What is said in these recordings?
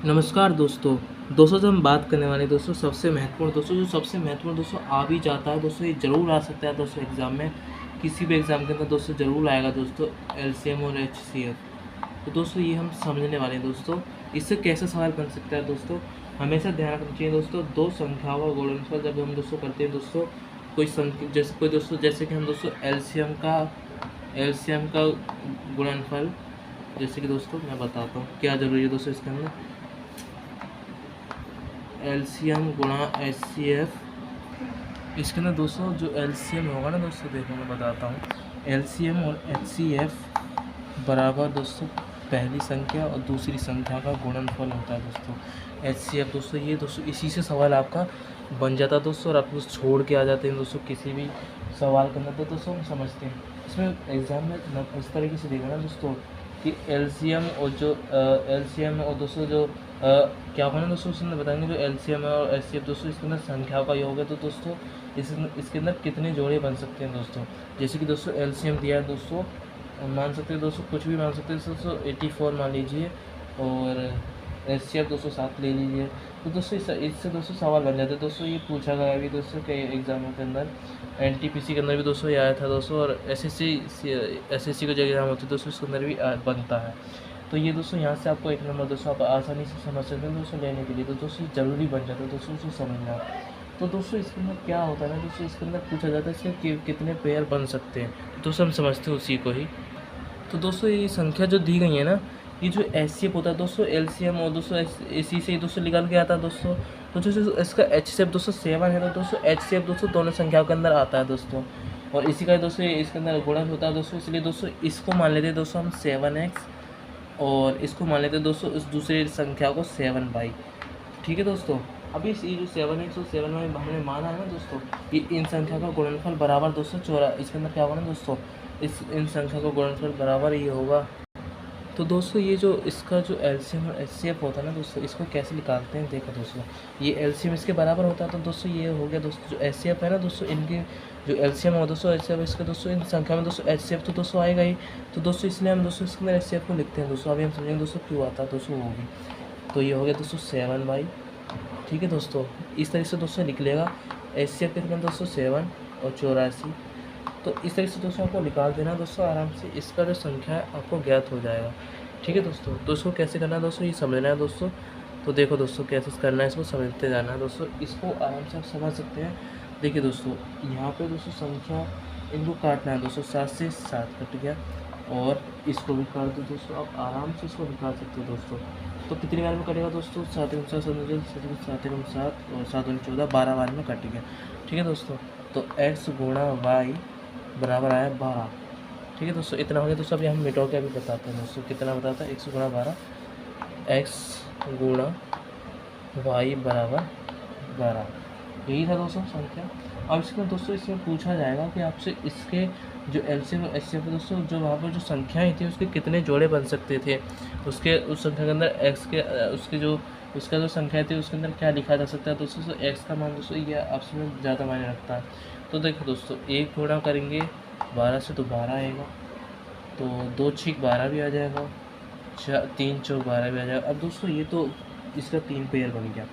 नमस्कार दोस्तों। दोस्तों जब हम बात करने वाले हैं दोस्तों सबसे महत्वपूर्ण सबसे महत्वपूर्ण दोस्तों आ भी जाता है दोस्तों, ये ज़रूर आ सकता है दोस्तों एग्ज़ाम में, किसी भी एग्ज़ाम के अंदर दोस्तों ज़रूर आएगा दोस्तों, एलसीएम और एचसीएफ। तो दोस्तों ये हम समझने वाले हैं दोस्तों, इससे कैसे सवाल बन सकता है दोस्तों। हमेशा ध्यान रखना चाहिए दोस्तों, दो संख्याओं का गुणनफल जब हम दोस्तों करते हैं दोस्तों, कोई संख्या जैसे कि हम दोस्तों एलसीएम का गुणनफल, जैसे कि दोस्तों मैं बताता हूँ क्या ज़रूरी है दोस्तों इसके अंदर। एलसीएम गुणा एचसीएफ, इसके अंदर दोस्तों जो एलसीएम होगा ना दोस्तों, देखो मैं बताता हूँ। एलसीएम और एचसीएफ बराबर दोस्तों पहली संख्या और दूसरी संख्या का गुणनफल होता है दोस्तों। एचसीएफ दोस्तों ये दोस्तों इसी से सवाल आपका बन जाता है दोस्तों, और आप उस छोड़ के आ जाते हैं दोस्तों किसी भी सवाल के अंदर। तो दोस्तों हम समझते हैं इसमें एग्ज़ाम में इस तरीके से देखना दोस्तों कि एलसीएम और दोस्तों जो क्या होगा ना दोस्तों, उसमें बताएंगे जो एलसीएम और एचसीएफ दोस्तों इसके अंदर संख्याओं का योग है। तो दोस्तों इसके अंदर कितने जोड़े बन सकते हैं दोस्तों। जैसे कि दोस्तों एलसीएम दिया है दोस्तों, मान सकते हैं दोस्तों, कुछ भी मान सकते हैं दोस्तों, 84 मान लीजिए, और एचसीएफ दोस्तों 7 ले लीजिए। तो दोस्तों इससे दोस्तों सवाल बन जाते हैं दोस्तों। ये पूछा गया भी दोस्तों कई एग्जामों के अंदर, एनटीपीसी के अंदर भी दोस्तों ये आया था दोस्तों, और एसएससी का जो एग्ज़ाम होती है दोस्तों इसके अंदर भी बनता है। तो ये दोस्तों यहाँ से आपको 1 नंबर दोस्तों आप आसानी से समझ सकते हैं दोस्तों लेने के लिए। तो दोस्तों ज़रूरी बन जाता है दोस्तों उसको समझना। तो दोस्तों इसके अंदर क्या होता है ना दोस्तों, इसके अंदर पूछा जाता है इसके कितने पेयर बन सकते हैं। दोस्तों हम समझते हैं उसी को ही। तो दोस्तों ये संख्या जो दी गई है ना, ये जो एचसीएफ होता है दोस्तों, एलसीएम और दोस्तों इसी से दोस्तों निकाल के आता है दोस्तों। तो जो इसका एचसीएफ दोस्तों 7 है, तो दोस्तों एचसीएफ दोस्तों दोनों संख्याओं के अंदर आता है दोस्तों, और इसी का दोस्तों इसके अंदर गुणन होता है दोस्तों। इसलिए दोस्तों इसको मान लेते हैं दोस्तों हम 7x, और इसको मान लेते हैं दोस्तों इस दूसरी संख्या को 7y। ठीक है दोस्तों। अभी ये जो 7x और 7y हमने माना है ना दोस्तों, ये इन संख्या का गुणनफल बराबर दोस्तों इसके अंदर क्या होगा ना दोस्तों, इन संख्या का गुणनफल बराबर ये होगा। तो दोस्तों ये जो इसका जो एलसीएम और एचसीएफ होता है ना दोस्तों, इसको कैसे निकालते हैं देखो दोस्तों। ये एलसीएम इसके बराबर होता है, तो दोस्तों ये हो गया दोस्तों जो एचसीएफ है ना दोस्तों, इनकी जो एलसीएम हो दोस्तों एचसीएफ इसका दोस्तों इन संख्या में दोस्तों एचसीएफ तो दोस्तों आएगा ही। तो दोस्तों इसलिए हम दोस्तों इसके अंदर एचसीएफ को लिखते हैं दोस्तों। अभी हम समझेंगे दोस्तों क्यों आता है दोस्तों वो भी। तो ये हो गया दोस्तों 7y। ठीक है दोस्तों, इस तरीके से दोस्तों निकलेगा। एचसीएफ कितना दोस्तों 7 और 84। तो इस तरीके से दोस्तों आपको निकाल देना दोस्तों आराम से, इसका जो संख्या है आपको ज्ञात हो जाएगा। ठीक है दोस्तों। तो इसको कैसे करना है दोस्तों, ये समझना है दोस्तों। तो देखो दोस्तों कैसे करना है, इसको समझते जाना है दोस्तों। इसको आराम से आप समझ सकते हैं। देखिए दोस्तों यहाँ पे दोस्तों संख्या इनको काटना है दोस्तों, 7 से 7 कट गया, और इसको भी काट दो दोस्तों। आप आराम से इसको निकाल सकते हो दोस्तों। तो कितनी बार में कटेगा दोस्तों, 7 7 7 और 7 14, 12 बार में कट गया। ठीक है दोस्तों। तो x गुणा y बराबर आया 12। ठीक है दोस्तों, इतना हो गया दोस्तों। अभी हम मिटो के अभी बताते हैं दोस्तों कितना बताता है। 1 गुणा 12, x गुणा y बराबर 12, यही था दोस्तों संख्या। अब इसमें दोस्तों इसमें पूछा जाएगा कि आपसे इसके जो एलसीएम और एचसीएफ दोस्तों, जो वहाँ पर जो संख्याएँ थी उसके कितने जोड़े बन सकते थे, उसके उस संख्या के अंदर x के उसके जो उसका जो संख्या थी उसके अंदर क्या लिखा जा सकता है दोस्तों। तो x का मान दोस्तों ये आपस में ज़्यादा मायने रखता है। तो देखो दोस्तों 1 गुणा करेंगे 12 से तो 12 आएगा, तो 2 छीक 12 भी आ जाएगा, 3 चौक 12 भी आ जाएगा। अब दोस्तों ये तो इसका 3 पेयर बन गया।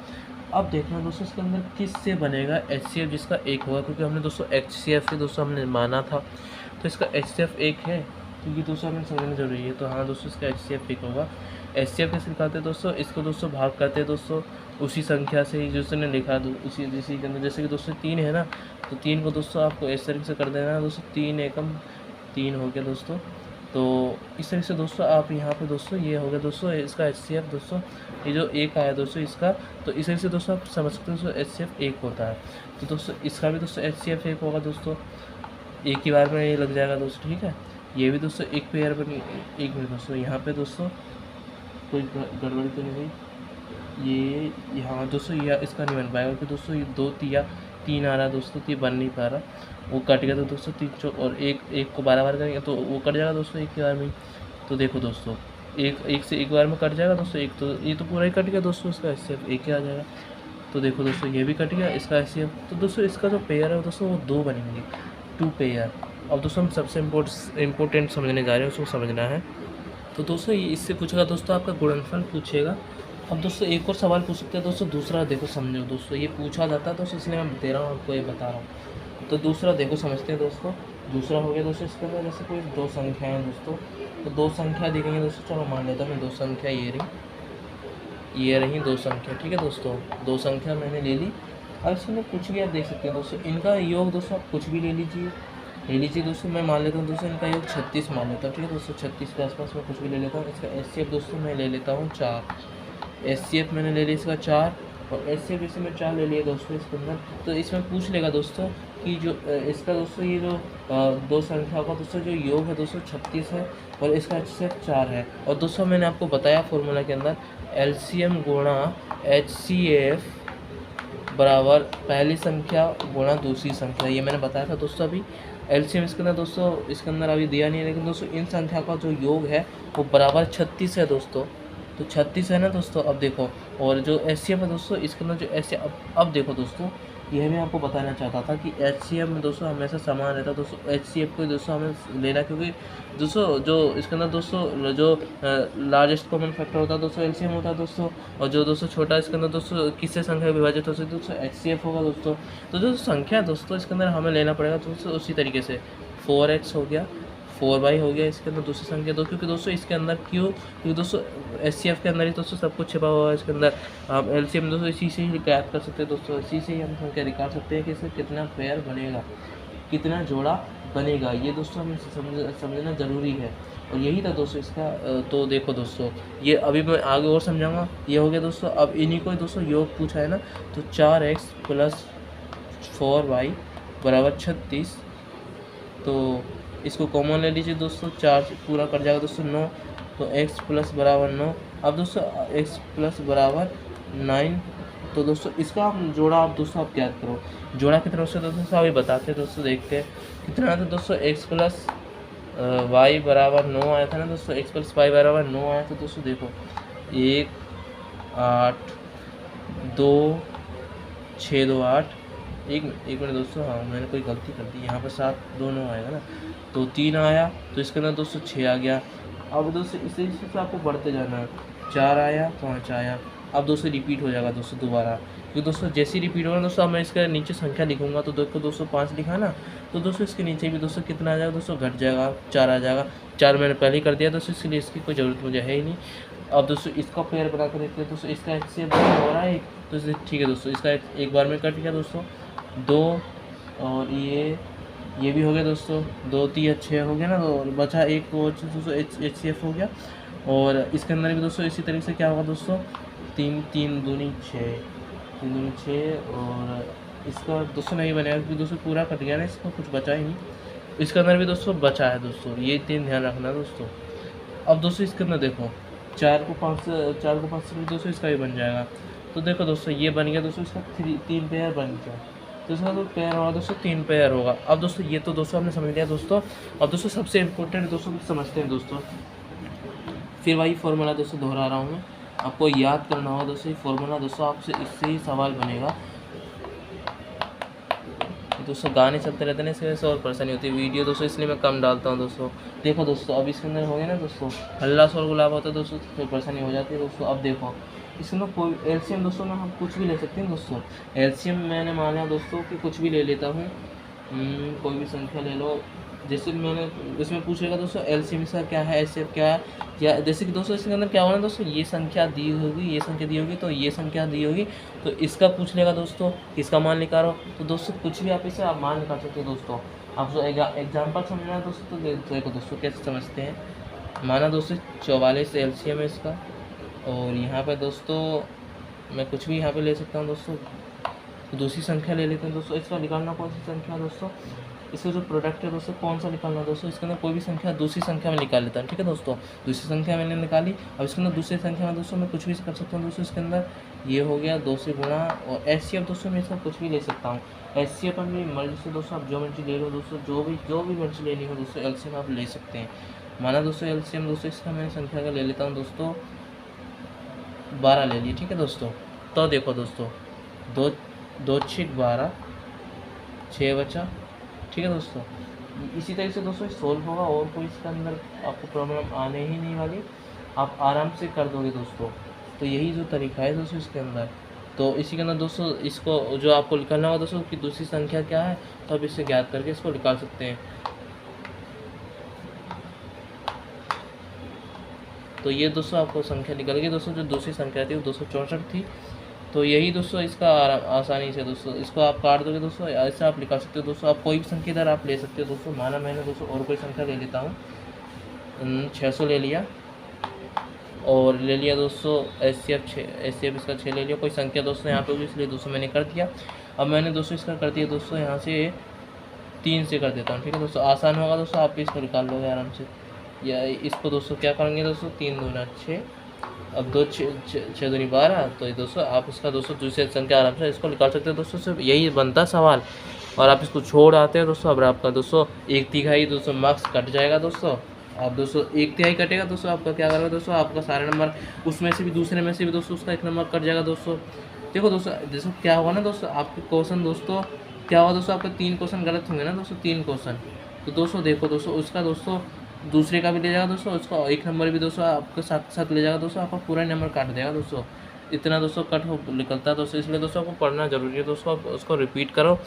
अब देखना दोस्तों इसके अंदर किस से बनेगा एचसीएफ, जिसका 1 होगा, क्योंकि हमने दोस्तों एचसीएफ से दोस्तों हमने माना था, तो इसका एचसीएफ 1 है, तो ये दोस्तों हमें समझना जरूरी है। तो हाँ दोस्तों इसका एचसीएफ 1 होगा। एचसीएफ कैसे निकालते हैं दोस्तों, इसको दोस्तों भाग करते हैं दोस्तों उसी संख्या से ही जो उसने लिखा उसी के अंदर। जैसे कि दोस्तों 3 है ना, तो 3 को दोस्तों आपको इस तरीके से कर देना है दोस्तों, 3 एकम 3 हो गया दोस्तों। तो इस तरीके से दोस्तों आप यहाँ पे दोस्तों ये हो गया दोस्तों इसका एचसीएफ दोस्तों, ये जो 1 आया दोस्तों इसका। तो इस तरीके से दोस्तों आप समझ सकते हो दोस्तों एचसीएफ 1 होता है। तो दोस्तों इसका भी दोस्तों एचसीएफ 1 होगा दोस्तों, एक ही बार में ये लग जाएगा दोस्तों। ठीक है, ये भी दोस्तों एक पेयर बनी। 1 मिनट दोस्तों, यहाँ पे दोस्तों कोई गड़बड़ी तो नहीं हुई। ये यहाँ दोस्तों यह इसका नहीं बन पाएगा, क्योंकि दोस्तों ये 2 या 3 आ रहा है दोस्तों, तो ये बन नहीं पा रहा, वो कट गया। तो दोस्तों 3 चौक और 1 को 12 बार करेंगे तो वो कट जाएगा दोस्तों एक ही बार में। तो देखो दोस्तों एक से एक बार में कट जाएगा दोस्तों, एक तो ये तो पूरा ही कट गया दोस्तों, इसका एचसीएफ 1 ही आ जाएगा। तो देखो दोस्तों ये भी कट गया इसका एचसीएफ। तो दोस्तों इसका जो पेयर है दोस्तों वो 2 बनेंगे, 2 पेयर। अब दोस्तों हम सबसे इम्पोर्टेंट समझने जा रहे हैं, उसको समझना है। तो दोस्तों ये इससे पूछेगा दोस्तों आपका गुणनफल पूछेगा, अब दोस्तों एक और सवाल पूछ सकते हैं दोस्तों, दूसरा देखो समझो दोस्तों, ये पूछा जाता है दोस्तों इसलिए मैं दे रहा हूँ आपको, ये बता रहा हूँ। तो दूसरा देखो समझते हैं दोस्तों। दूसरा हो गया दोस्तों, इसके अंदर जैसे कोई दो संख्या है दोस्तों, तो दो संख्या दिखेंगे दोस्तों। चलो मान लेता हूँ मैं दो संख्या ये रही दो संख्या, ठीक है दोस्तों। दो संख्या मैंने ले ली। अब इसमें कुछ भी आप देख सकते हैं दोस्तों, इनका योग दोस्तों आप कुछ भी ले लीजिए दोस्तों। मैं मान लेता हूँ दोस्तों इनका योग 36 मान लेता हूँ, ठीक है दोस्तों। 36 के आसपास मैं कुछ भी ले लेता हूँ। इसका HCF दोस्तों मैं ले लेता हूँ 4। HCF मैंने ले लिया इसका 4, और HCF इसे मैं 4 ले लिया दोस्तों इसके अंदर। तो इसमें पूछ लेगा दोस्तों कि जो इसका दोस्तों ये जो दो संख्या का दोस्तों जो योग है दोस्तों 36 है, और इसका HCF 4 है। और दोस्तों मैंने आपको बताया फॉर्मूला के अंदर LCM गुणा HCF बराबर पहली संख्या गुणा दूसरी संख्या, ये मैंने बताया था दोस्तों। अभी LCM इसके अंदर दोस्तों इसके अंदर अभी दिया नहीं है, लेकिन दोस्तों इन संख्या का जो योग है वो बराबर 36 है दोस्तों। तो 36 है ना दोस्तों। अब देखो, और जो HCF है दोस्तों इसके अंदर जो HCF, अब देखो दोस्तों, यह भी आपको बताना चाहता था कि HCF में दोस्तों हमेशा समान रहता है दोस्तों। HCF को दोस्तों हमें लेना, क्योंकि दोस्तों जो इसके अंदर दोस्तों जो लार्जेस्ट कॉमन फैक्टर होता है दोस्तों LCM होता है दोस्तों, और जो दोस्तों छोटा इसके अंदर दोस्तों किससे संख्या विभाजित हो सकती है दोस्तों HCF होगा दोस्तों। तो जो संख्या दोस्तों इसके अंदर हमें लेना पड़ेगा दोस्तों उसी तरीके से 4x हो गया, 4y हो गया इसके अंदर दूसरी संख्या दो, क्योंकि दोस्तों इसके अंदर क्योंकि दोस्तों HCF के अंदर ही दोस्तों सब कुछ छिपा हुआ है इसके अंदर। आप LCM दोस्तों इसी से ही ज्ञात कर सकते हैं दोस्तों, इसी से ही हम संख्या निकाल सकते हैं कि इसमें कितना पेयर बनेगा, कितना जोड़ा बनेगा। ये दोस्तों हमें समझना ज़रूरी है, और यही था दोस्तों इसका। तो देखो दोस्तों, ये अभी मैं आगे और समझाऊंगा। ये हो गया दोस्तों। अब इन्हीं को दोस्तों योग पूछा है ना, तो 4x + 4y बराबर 36। तो इसको कॉमन ले लीजिए दोस्तों, 4 पूरा कर जाएगा दोस्तों 9। तो x प्लस बराबर 9। अब दोस्तों x प्लस बराबर 9। तो दोस्तों इसका आप जोड़ा आप दोस्तों आप याद करो, जोड़ा की तरफ से दोस्तों अभी बताते हैं दोस्तों, देखते हैं कितना था दोस्तों। x प्लस वाई बराबर 9 आया था ना दोस्तों, x प्लस वाई बराबर 9 आया था दोस्तों। देखो 1 8 2 6 2 8, एक मिनट दोस्तों, हाँ मैंने कोई गलती कर दी, यहाँ पर 7 2 9 आएगा ना, तो 3 आया, तो इसके अंदर दोस्तों 6 आ गया। अब दोस्तों इसी से आपको बढ़ते जाना है, 4 आया, 5 आया। अब दोस्तों रिपीट हो जाएगा दोस्तों दोबारा, क्योंकि दोस्तों जैसे ही रिपीट होगा दोस्तों, अब मैं इसके नीचे संख्या लिखूंगा, तो देखो दोस्तों 5 लिखा ना, तो दोस्तों इसके नीचे भी दोस्तों कितना आ जाएगा दोस्तों, घट जाएगा, 4 आ जाएगा। 4 मैंने पहले ही कर दिया दोस्तों, इसलिए इसकी कोई ज़रूरत मुझे है ही नहीं। अब दोस्तों इसका पेयर बना कर देखते हैं दोस्तों, इसका HCF हो रहा है तो ठीक है दोस्तों, इसका एक बार में कट गया दोस्तों 2, और ये भी हो गया दोस्तों 2 3 6 हो गया ना, तो बचा एक और दोस्तों HCF हो गया। और इसके अंदर भी दोस्तों इसी तरीके से क्या होगा दोस्तों, 3 3 दूनी 6, और इसका दोस्तों नहीं बनेगा क्योंकि दोस्तों पूरा कट गया ना, इसका कुछ बचा ही नहीं। इसके अंदर भी दोस्तों बचा है दोस्तों, ये 3 ध्यान रखना दोस्तों। अब दोस्तों इसके अंदर देखो 4 को 5 से दोस्तों इसका भी बन जाएगा। तो देखो दोस्तों ये बन गया दोस्तों, इसका 3 पेयर बन गया, तो इसका तो पेयर होगा दोस्तों 3 पेयर होगा। अब दोस्तों ये तो दोस्तों हमने समझ लिया दोस्तों। अब दोस्तों सबसे इम्पोर्टेंट दोस्तों समझते हैं दोस्तों, फिर वही फॉर्मूला दोस्तों दोहरा रहा हूँ मैं, आपको याद करना होगा दोस्तों। फॉर्मूला दोस्तों आपसे इससे ही सवाल बनेगा। दोस्तों गाने चलते रहते हैं ना, इसकी वजह से और परेशानी होती है। वीडियो दोस्तों इसलिए मैं कम डालता हूँ दोस्तों। देखो दोस्तों अब इसके अंदर हो गया ना दोस्तों, हल्ला शोर गुलाब होता है दोस्तों, फिर परेशानी हो जाती है दोस्तों। अब देखो इसके अंदर कोई LCM दोस्तों में हम कुछ भी ले सकते हैं दोस्तों। LCM मैंने माना दोस्तों कि कुछ भी ले लेता हूँ, कोई भी संख्या ले लो। जैसे मैंने इसमें पूछेगा दोस्तों LCM इसका क्या है, HCF क्या है, या जैसे कि दोस्तों इसके अंदर क्या होना दोस्तों, ये संख्या दी होगी, ये संख्या दी होगी, तो ये संख्या दी होगी, तो इसका पूछ लेगा दोस्तों, इसका मान निकालो। तो दोस्तों कुछ भी आप इसे आप मान निकाल सकते हो दोस्तों। आप जो एग्जाम्पल समझना है दोस्तों, तो देखो दोस्तों कैसे समझते हैं। माना दोस्तों 44 LCM है इसका, और यहाँ पर दोस्तों मैं कुछ भी यहाँ पे ले सकता हूँ दोस्तों। दूसरी संख्या ले लेते हैं दोस्तों। इसका निकालना कौन सी संख्या दोस्तों, इसका जो प्रोडक्ट है दोस्तों कौन सा निकालना दोस्तों, इसके अंदर कोई भी संख्या दूसरी संख्या में निकाल लेता है, ठीक है दोस्तों। दूसरी संख्या मैंने निकाली, अब इसके अंदर दूसरी संख्या में दोस्तों मैं कुछ भी कर सकता हूँ दोस्तों। इसके अंदर ये हो गया 2 से गुणा, और HCF दोस्तों मैं इसका कुछ भी ले सकता हूँ। HCF अपनी मर्जी से दोस्तों आप जो मर्जी ले लो दोस्तों, जो भी मर्जी लेनी हो दोस्तों, LCM आप ले सकते हैं। माना दोस्तों LCM दोस्तों इसका मैंने संख्या का ले लेता हूँ दोस्तों 12 ले लिए, ठीक है दोस्तों। तो देखो दोस्तों 2 6 12, 6 बचा, ठीक है दोस्तों। इसी तरीके से दोस्तों सोल्व होगा, और कोई इसके अंदर आपको प्रॉब्लम आने ही नहीं वाली, आप आराम से कर दोगे दोस्तों। तो यही जो तरीका है दोस्तों इसके अंदर। तो इसी के अंदर दोस्तों इसको जो आपको निकालना होगा दोस्तों कि दूसरी संख्या क्या है, तो आप इससे ज्ञात करके इसको निकाल सकते हैं। तो ये दोस्तों आपको संख्या निकल गई दोस्तों। जो दूसरी संख्या थी वो 264 थी। तो यही दोस्तों इसका आसानी से दोस्तों इसको आप काट दोगे दोस्तों, ऐसे आप निकाल सकते हो दोस्तों। आप कोई भी संख्या इधर आप ले सकते हो दोस्तों। माना मैंने दोस्तों और कोई संख्या ले लेता हूँ, 600 ले लिया, और ले लिया दोस्तों HCF इसका 6 ले लिया। कोई संख्या दोस्तों यहाँ पे होगी इसलिए दोस्तों मैंने कर दिया। अब मैंने दोस्तों इसका कर दिया दोस्तों, यहाँ से 3 से कर देता हूँ, ठीक है दोस्तों। आसान होगा दोस्तों, आप इसको निकाल लोगे आराम से। या इसको दोस्तों क्या करेंगे दोस्तों, 3 दूना 6, अब 2 6 दूनी 12, तो ये दोस्तों आप इसका दोस्तों दूसरी संख्या आराम से इसको निकाल सकते हो दोस्तों। सिर्फ यही बनता सवाल, और आप इसको छोड़ आते हो दोस्तों। अब आपका दोस्तों 1/3 दोस्तों मार्क्स कट जाएगा दोस्तों। आप दोस्तों 1/3 कटेगा दोस्तों, आपका क्या करेगा दोस्तों, आपका सारे नंबर उसमें से भी दूसरे में से भी दोस्तों उसका 1 नंबर कट जाएगा दोस्तों। देखो दोस्तों जैसे क्या होगा ना दोस्तों, आपके क्वेश्चन दोस्तों क्या होगा दोस्तों, आपके 3 क्वेश्चन गलत होंगे ना दोस्तों, 3 क्वेश्चन। तो दोस्तों देखो दोस्तों उसका दोस्तों दूसरे का भी ले जाएगा दोस्तों, उसका 1 नंबर भी दोस्तों आपके साथ साथ ले जाएगा दोस्तों, आपका पूरा नंबर काट देगा दोस्तों। इतना दोस्तों कट हो निकलता है दोस्तों। इसलिए दोस्तों आपको पढ़ना जरूरी है दोस्तों। आप उसको रिपीट करो,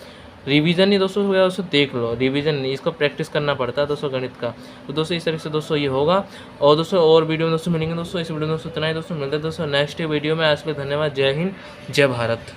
रिवीजन नहीं दोस्तों हो गया, उसको देख लो, रिवीजन नहीं, इसको प्रैक्टिस करना पड़ता है दोस्तों गणित का। तो दोस्तों इस तरह से दोस्तों ये होगा। और दोस्तों और वीडियो में दोस्तों मिलेंगे दोस्तों। इस वीडियो में दोस्तों इतना ही दोस्तों, मिलते हैं दोस्तों नेक्स्ट वीडियो में। आज के लिए धन्यवाद। जय हिंद, जय भारत।